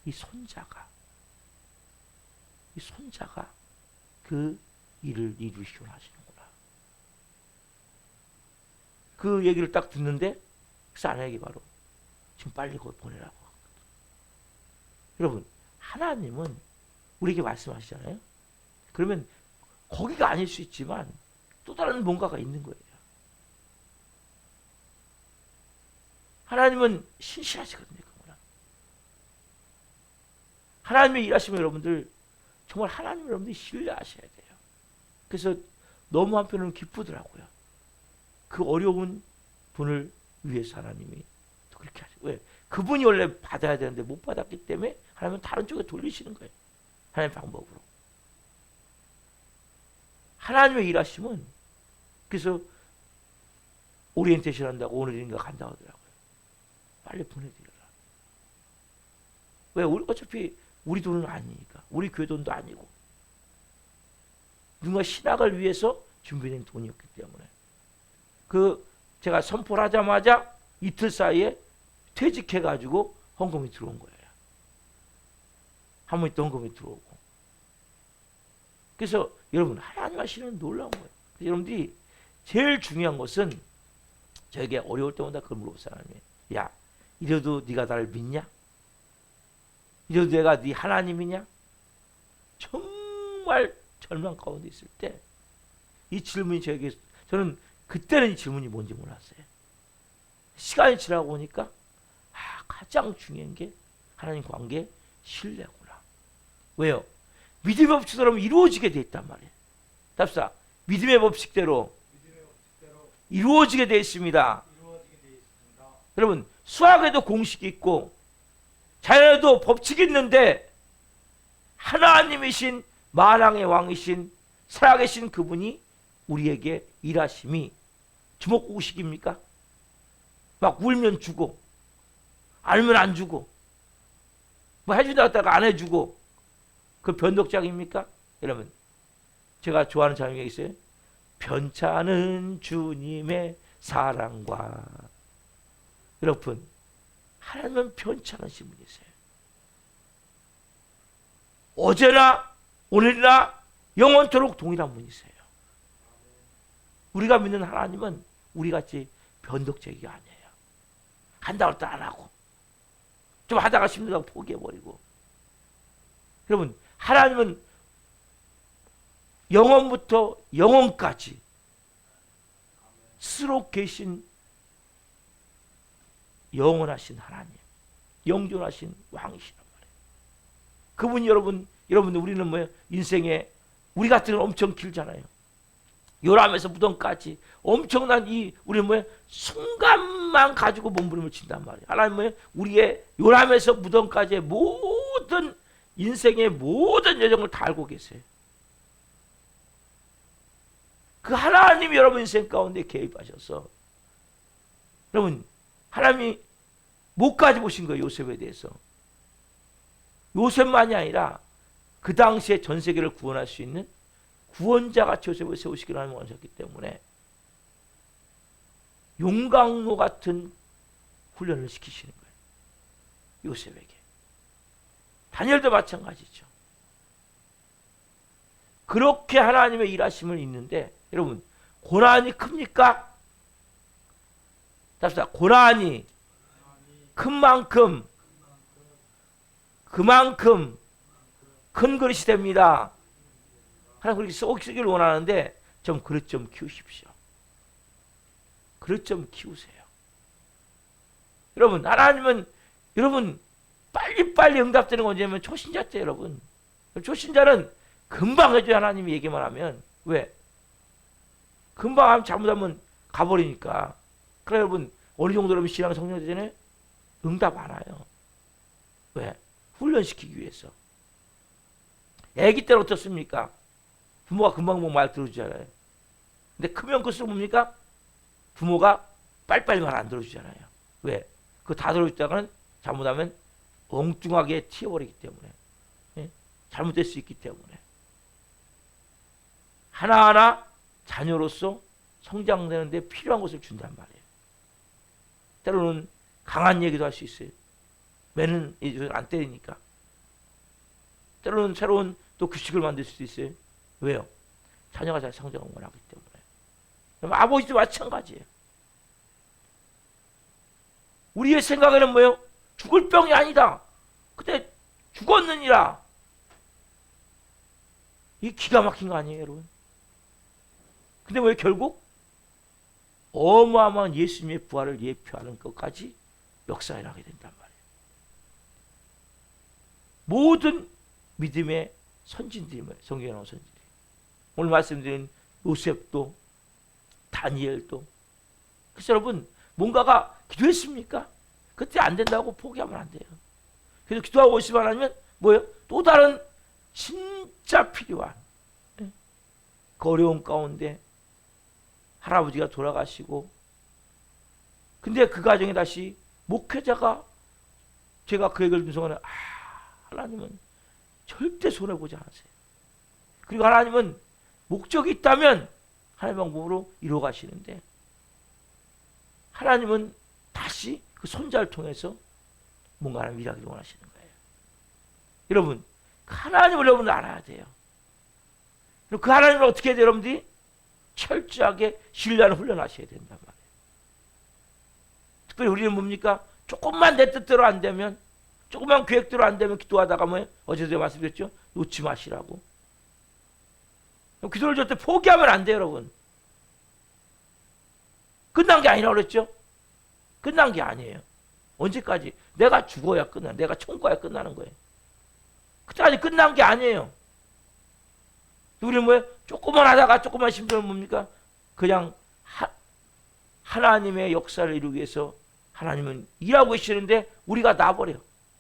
이 손자가 그 일을 이루시곤 하시는구나. 그 얘기를 딱 듣는데 그 아내에게 바로 지금 빨리 곧 보내라고. 여러분 하나님은 우리에게 말씀하시잖아요. 그러면 거기가 아닐 수 있지만 또 다른 뭔가가 있는 거예요. 하나님은 신실하시거든요. 하나님의 일하시면 여러분들 정말 하나님 여러분들이 신뢰하셔야 돼요. 그래서 너무 한편으로는 기쁘더라고요. 그 어려운 분을 위해서 하나님이 또 그렇게 하죠. 왜? 그분이 원래 받아야 되는데 못 받았기 때문에 하나님은 다른 쪽에 돌리시는 거예요. 하나님의 방법으로. 하나님의 일하심은 그래서 오리엔테이션 한다고 오늘인가 간다고 하더라고요. 빨리 보내드려라. 왜? 어차피 우리 돈은 아니니까. 우리 교회 돈도 아니고. 누군가 신학을 위해서 준비된 돈이었기 때문에. 제가 선포를 하자마자 이틀 사이에 퇴직해가지고 헌금이 들어온 거예요. 한 번 있다 헌금이 들어오고. 그래서 여러분, 하나님 하시는 놀라운 거예요. 여러분들이 제일 중요한 것은 저에게 어려울 때마다 그걸 물어보세요. 하나님. 야, 이래도 네가 나를 믿냐? 이래도 내가 네 하나님이냐? 정말 절망 가운데 있을 때 이 질문이 저에게, 저는 그때는 이 질문이 뭔지 몰랐어요. 시간이 지나고 보니까 가장 중요한 게 하나님 관계 신뢰구나. 왜요? 믿음의 법칙대로 이루어지게 돼 있단 말이에요. 답사, 믿음의 법칙대로 이루어지게 되어 있습니다. 여러분, 수학에도 공식이 있고 자연에도 법칙이 있는데 하나님이신 만왕의 왕이신 살아계신 그분이 우리에게 일하심이 주먹구구식입니까? 막 울면 주고 알면 안 주고 뭐 해준다 했다가 안 해주고 그 변덕장입니까? 여러분, 제가 좋아하는 장면이 있어요. 편찮은 주님의 사랑과. 여러분, 하나님은 편찮으신 분이세요. 어제나 오늘이나 영원토록 동일한 분이세요. 우리가 믿는 하나님은 우리같이 변덕쟁이가 아니에요. 한다고 또 안 하고 좀 하다가 힘들다고 포기해버리고. 여러분, 하나님은 영원부터 영원까지 스스로 계신 영원하신 하나님, 영존하신 왕이시란 말이에요. 그분이 여러분들 우리는 뭐예요? 인생에 우리 같은 건 엄청 길잖아요. 요람에서 무덤까지 엄청난 우리는 뭐예요? 순간만 가지고 몸부림을 친단 말이에요. 하나님 뭐예요? 우리의 요람에서 무덤까지의 모든 인생의 모든 여정을 다 알고 계세요. 그 하나님이 여러분 인생 가운데 개입하셔서 여러분, 하나님이 뭐까지 보신 거예요? 요셉에 대해서. 요셉만이 아니라 그 당시에 전 세계를 구원할 수 있는 구원자같이 요셉을 세우시기로 하나님 원하셨기 때문에 용광로 같은 훈련을 시키시는 거예요. 요셉에게. 다니엘도 마찬가지죠. 그렇게 하나님의 일하심을 있는데 여러분, 고난이 큽니까? 답시다. 고난이 큰 만큼 그만큼 큰 그릇이 됩니다. 하나님 그렇게 쓰기를 원하는데 좀 그릇 좀 키우십시오. 그릇 좀 키우세요. 여러분, 하나님은 여러분 빨리빨리 응답되는 건 언제냐면 초신자 때. 여러분, 초신자는 금방 해줘요. 하나님이 얘기만 하면. 왜? 금방 하면 잘못하면 가버리니까. 그래 여러분, 어느 정도라면 신앙 성장되잖아요. 응답 안 와요. 왜? 훈련시키기 위해서. 애기 때는 어떻습니까? 부모가 금방 말 들어주잖아요. 근데 크면 클수록 뭡니까? 부모가 빨리빨리 말 안 들어주잖아요. 왜? 그거 다 들어주다가는 잘못하면 엉뚱하게 튀어버리기 때문에. 예? 잘못될 수 있기 때문에. 하나하나 자녀로서 성장되는데 필요한 것을 준단 말이에요. 때로는 강한 얘기도 할 수 있어요. 매는 안 때리니까. 때로는 새로운 또 규칙을 만들 수도 있어요. 왜요? 자녀가 잘 성장을 원하기 때문에. 그럼 아버지도 마찬가지예요. 우리의 생각에는 뭐예요? 죽을 병이 아니다. 근데 죽었느니라. 이 기가 막힌 거 아니에요, 여러분? 근데 왜 결국 어마어마한 예수님의 부활을 예표하는 것까지 역사에 하게 된단 말이에요. 모든 믿음의 선진들이 뭐예요? 성경에 나온 선진들이. 오늘 말씀드린 요셉도 다니엘도. 그래서 여러분 뭔가가 기도했습니까? 그때 안 된다고 포기하면 안 돼요. 그래서 기도하고 있으면 하면 뭐예요? 또 다른 진짜 필요한 그 어려운 가운데 할아버지가 돌아가시고 근데 그 가정에 다시 목회자가 제가 그 얘기를 듣는 순간에 하나님은 절대 손해보지 않으세요. 그리고 하나님은 목적이 있다면 하나님의 방법으로 이루어 가시는데 하나님은 다시 그 손자를 통해서 뭔가 하나님 일하기를 원하시는 거예요. 여러분 하나님을 여러분 알아야 돼요. 그 하나님을 어떻게 해야 돼요? 여러분들이 철저하게 신뢰하는 훈련하셔야 된단 말이에요. 특별히 우리는 뭡니까? 조금만 내 뜻대로 안 되면 조금만 계획대로 안 되면 기도하다가 뭐예요? 어제도 말씀드렸죠? 놓지 마시라고. 기도를 절대 포기하면 안 돼요, 여러분. 끝난 게 아니라고 그랬죠? 끝난 게 아니에요. 언제까지? 내가 죽어야 끝나. 내가 천국 가야 끝나는 거예요. 그때까지 끝난 게 아니에요. 우리는 뭐예요? 조금만 하다가 조금만 힘들면 뭡니까? 그냥 하나님의 역사를 이루기 위해서 하나님은 일하고 계시는데 우리가 놔버려.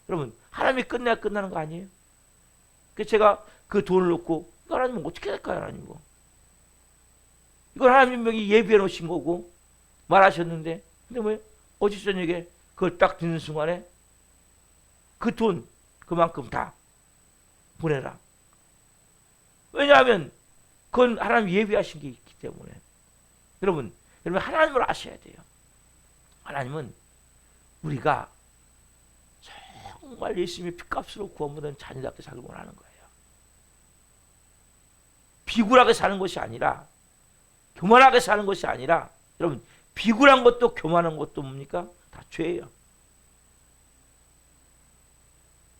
여러분 하나님이 끝내야 끝나는 거 아니에요? 그래서 제가 그 돈을 놓고 이거 하나님은 어떻게 할까요? 하나님 거. 이걸 하나님이 예비해 놓으신 거고 말하셨는데 근데 뭐예요? 어제 저녁에 그걸 딱 듣는 순간에 그 돈 그만큼 다 보내라. 왜냐하면 그건 하나님 예비하신 게 있기 때문에. 여러분 하나님을 아셔야 돼요. 하나님은 우리가 정말 예수님의 피값으로 구원받은 자녀답게 살기 원하는 거예요. 비굴하게 사는 것이 아니라 교만하게 사는 것이 아니라 여러분 비굴한 것도 교만한 것도 뭡니까? 다 죄예요.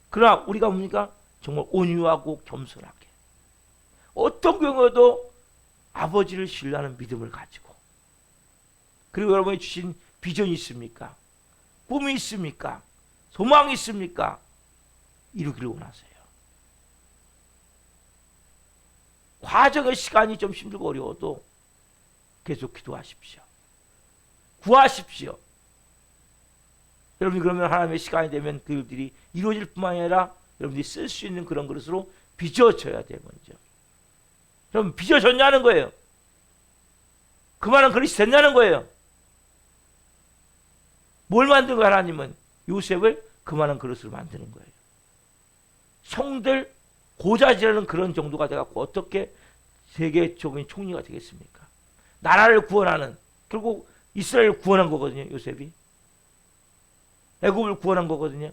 그러나 우리가 뭡니까? 정말 온유하고 겸손하게 어떤 경우에도 아버지를 신뢰하는 믿음을 가지고 그리고 여러분이 주신 비전이 있습니까? 꿈이 있습니까? 소망이 있습니까? 이루기를 원하세요. 과정의 시간이 좀 힘들고 어려워도 계속 기도하십시오. 구하십시오. 여러분이 그러면 하나님의 시간이 되면 그 일들이 이루어질 뿐만 아니라 여러분들이 쓸 수 있는 그런 그릇으로 빚어져야 돼요. 먼저. 여러분 빚어졌냐는 거예요. 그만한 그릇이 됐냐는 거예요. 뭘 만든 거예요? 하나님은 요셉을 그만한 그릇으로 만드는 거예요. 형들 고자질하는 그런 정도가 돼갖고 어떻게 세계적인 총리가 되겠습니까? 나라를 구원하는 결국 이스라엘을 구원한 거거든요. 요셉이 애굽을 구원한 거거든요.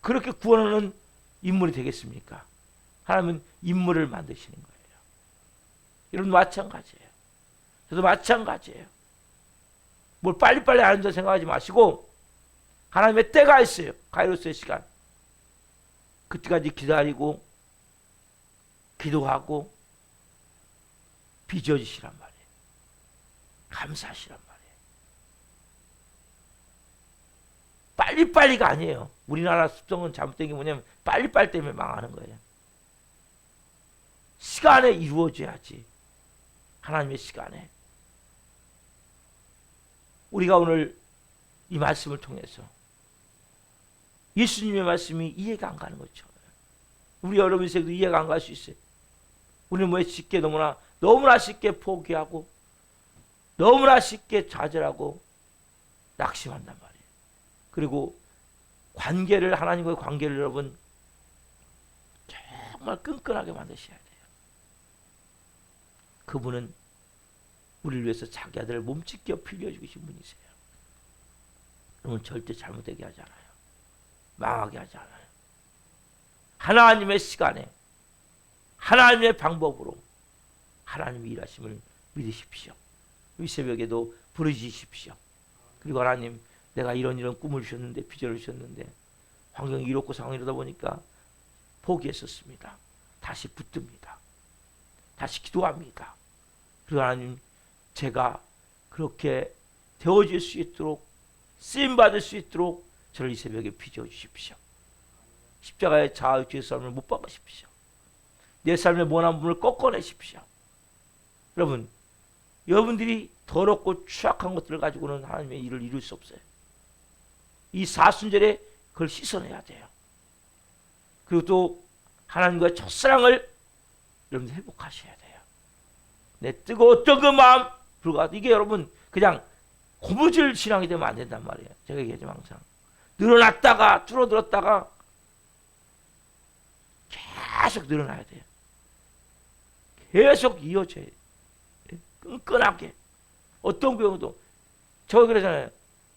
그렇게 구원하는 인물이 되겠습니까? 하나님은 인물을 만드시는 거예요. 여러분 마찬가지예요. 저도 마찬가지예요. 뭘 빨리빨리 하는 생각하지 마시고 하나님의 때가 있어요. 카이로스의 시간. 그때까지 기다리고 기도하고 빚어지시란 말이에요. 감사하시란 말이에요. 빨리빨리가 아니에요. 우리나라 습성은 잘못된 게 뭐냐면 빨리빨리 때문에 망하는 거예요. 시간에 이루어져야지. 하나님의 시간에. 우리가 오늘 이 말씀을 통해서 예수님의 말씀이 이해가 안 가는 거죠. 우리 여러분 인생도 이해가 안 갈 수 있어요. 우리는 왜 쉽게 너무나 쉽게 포기하고 너무나 쉽게 좌절하고 낙심한단 말이에요. 그리고 하나님과의 관계를 여러분 정말 끈끈하게 만드셔야 돼요. 그분은 우리를 위해서 자기 아들을 몸짓겨 빌려주신 분이세요. 여러분 절대 잘못되게 하지 않아요. 망하게 하지 않아요. 하나님의 시간에 하나님의 방법으로 하나님의 일하심을 믿으십시오. 이 새벽에도 부르짖으십시오. 그리고 하나님 내가 이런 꿈을 주셨는데 비전을 주셨는데 환경이 이렇고 상황이 이러다 보니까 포기했었습니다. 다시 붙듭니다. 다시 기도합니다. 그리고 하나님, 제가 그렇게 되어질 수 있도록, 쓰임받을 수 있도록 저를 이 새벽에 빚어 주십시오. 십자가의 자유주의 삶을 못 박으십시오. 내 삶의 모난 부분을 꺾어내십시오. 여러분, 여러분들이 더럽고 추악한 것들을 가지고는 하나님의 일을 이룰 수 없어요. 이 사순절에 그걸 씻어내야 돼요. 그리고 또 하나님과의 첫사랑을 여러분들 회복하셔야 돼요. 내 뜨거웠던 그 마음 불과, 이게 여러분 그냥 고무줄 신앙이 되면 안 된단 말이에요. 제가 얘기하죠 항상. 늘어났다가 줄어들었다가 계속 늘어나야 돼요. 계속 이어져야 돼요. 끈끈하게. 어떤 경우도 저 그러잖아요.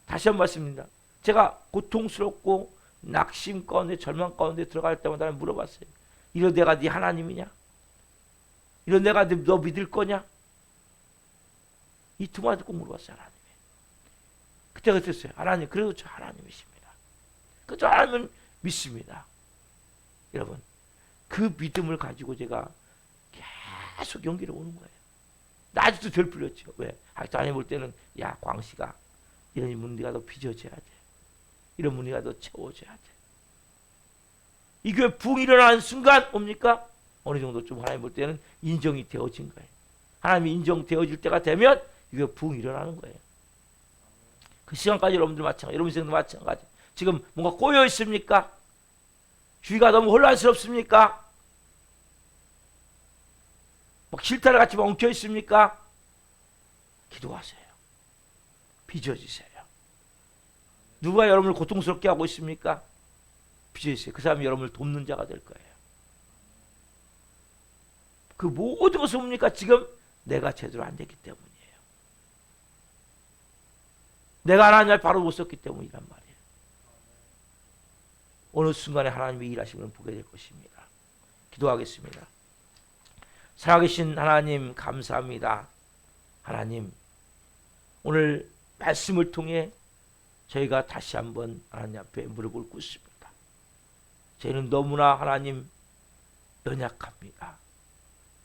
다시 한 번 말씀입니다. 제가 고통스럽고 낙심 가운데 절망 가운데 들어갈 때마다 물어봤어요. 이런 내가 네 하나님이냐? 이런 내가 너 믿을 거냐? 이 두 마디 꼭 물어봤어요. 하나님이. 그때가 됐어요. 하나님, 그래도 저 하나님이십니다. 그저 하나님은 믿습니다. 여러분, 그 믿음을 가지고 제가 계속 연기를 오는 거예요. 나 아직도 덜 풀렸죠. 왜? 아직도 하나님 볼 때는, 야, 광씨가 이런 문제가 더 빚어져야 돼. 이런 문제가 더 채워져야 돼. 이 교회 붕 일어나는 순간 뭡니까? 어느 정도 좀 하나님 볼 때는 인정이 되어진 거예요. 하나님이 인정되어질 때가 되면 이 교회 붕 일어나는 거예요. 그 시간까지 여러분들 마찬가지, 여러분 인생도 마찬가지. 지금 뭔가 꼬여 있습니까? 주위가 너무 혼란스럽습니까? 막 실타래 같이 엉켜 있습니까? 기도하세요. 빚어지세요. 누가 여러분을 고통스럽게 하고 있습니까? 빚어지세요. 그 사람이 여러분을 돕는 자가 될 거예요. 그 모든 것은 뭡니까? 지금 내가 제대로 안 됐기 때문이에요. 내가 하나님을 바로 못 썼기 때문이란 말이에요. 어느 순간에 하나님의 일하심을 보게 될 것입니다. 기도하겠습니다. 살아계신 하나님 감사합니다. 하나님, 오늘 말씀을 통해 저희가 다시 한번 하나님 앞에 무릎을 꿇습니다. 저희는 너무나 하나님 연약합니다.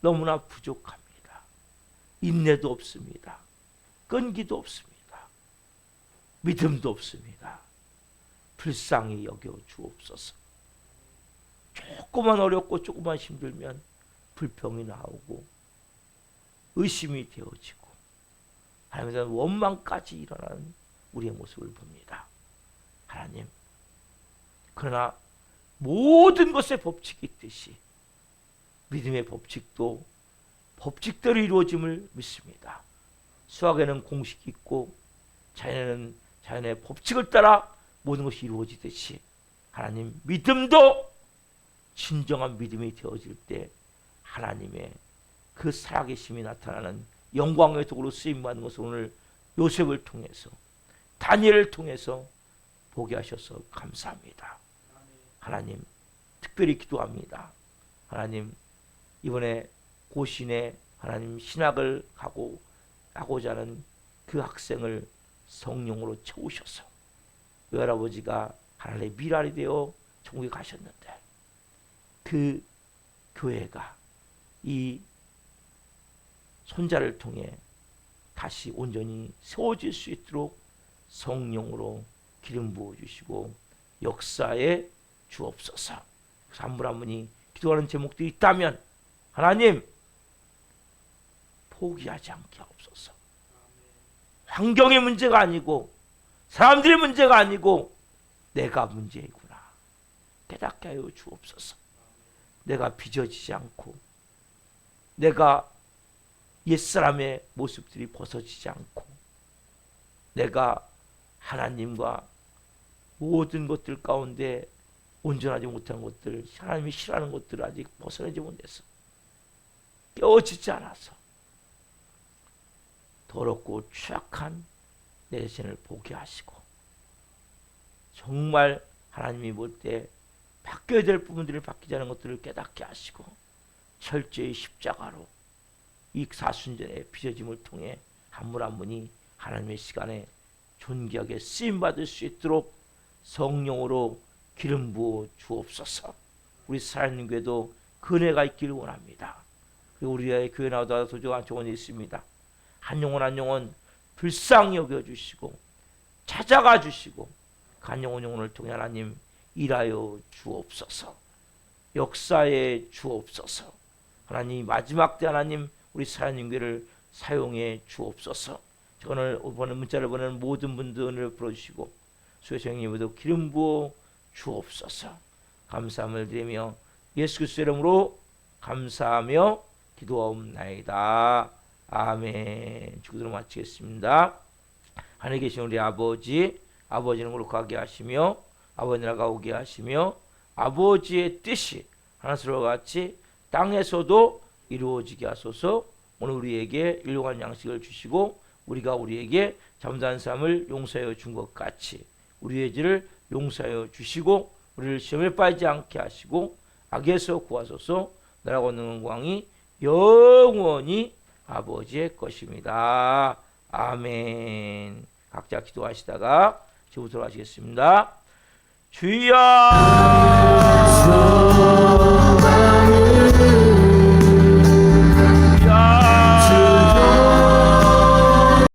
너무나 부족합니다. 인내도 없습니다. 끈기도 없습니다. 믿음도 없습니다. 불쌍히 여겨 주옵소서. 조금만 어렵고 조금만 힘들면 불평이 나오고 의심이 되어지고 하나님에 대한 원망까지 일어나는 우리의 모습을 봅니다. 하나님, 그러나 모든 것의 법칙이 있듯이 믿음의 법칙도 법칙대로 이루어짐을 믿습니다. 수학에는 공식이 있고 자연에는 자연의 법칙을 따라 모든 것이 이루어지듯이 하나님, 믿음도 진정한 믿음이 되어질 때 하나님의 그 살아계심이 나타나는 영광의 도구로 쓰임받는 것을 오늘 요셉을 통해서, 다니엘을 통해서 보게 하셔서 감사합니다. 하나님, 특별히 기도합니다. 하나님, 이번에 고신에 하나님 신학을 하고자 하는 그 학생을 성령으로 채우셔서 외할아버지가 하나님의 미랄이 되어 천국에 가셨는데 그 교회가 이 손자를 통해 다시 온전히 세워질 수 있도록 성령으로 기름 부어주시고 역사에 주옵소서. 한 분 한 분이 기도하는 제목들이 있다면 하나님 포기하지 않게 하옵소서. 환경의 문제가 아니고 사람들의 문제가 아니고 내가 문제이구나 깨닫게 하여 주옵소서. 내가 빚어지지 않고 내가 옛사람의 모습들이 벗어지지 않고 내가 하나님과 모든 것들 가운데 온전하지 못한 것들, 하나님이 싫어하는 것들을 아직 벗어내지 못해서 깨어지지 않아서 더럽고 취약한 내 자신을 보게 하시고 정말 하나님이 볼 때 바뀌어야 될 부분들을 바뀌지 않은 것들을 깨닫게 하시고 철저히 십자가로 이 사순절의 빚어짐을 통해 한 분 한 분이 하나님의 시간에 존귀하게 쓰임받을 수 있도록 성령으로 기름 부어 주옵소서. 우리 살아있는 교회도 은혜가 있기를 원합니다. 그리고 우리의 교회 나오다 소중한 조언이 있습니다. 한 영혼 한 영혼 불쌍히 여겨주시고 찾아가 주시고 한 영혼을 통해 하나님 일하여 주옵소서. 역사에 주옵소서. 하나님 마지막 때 하나님 우리 사랑님교회를 사용해 주옵소서. 오늘 보는 문자를 보는 모든 분들을 불러주시고 수혜생님에도 기름 부어 주옵소서. 감사함을 드리며 예수 그리스도의 이름으로 감사하며 기도하옵나이다. 아멘. 주기도로 마치겠습니다. 하늘에 계신 우리 아버지, 아버지는 거룩하게 하시며 아버지 나라가 오게 하시며 아버지의 뜻이 하늘에서 같이 땅에서도 이루어지게 하소서. 오늘 우리에게 일용할 양식을 주시고 우리가 우리에게 잘못한 사람을 용서하여 준 것 같이 우리의 죄를 용서하여 주시고 우리를 시험에 빠지지 않게 하시고 악에서 구하소서. 나라가 있는 영광이 영원히 아버지의 것입니다. 아멘. 각자 기도하시다가 지금부터 하시겠습니다. 주여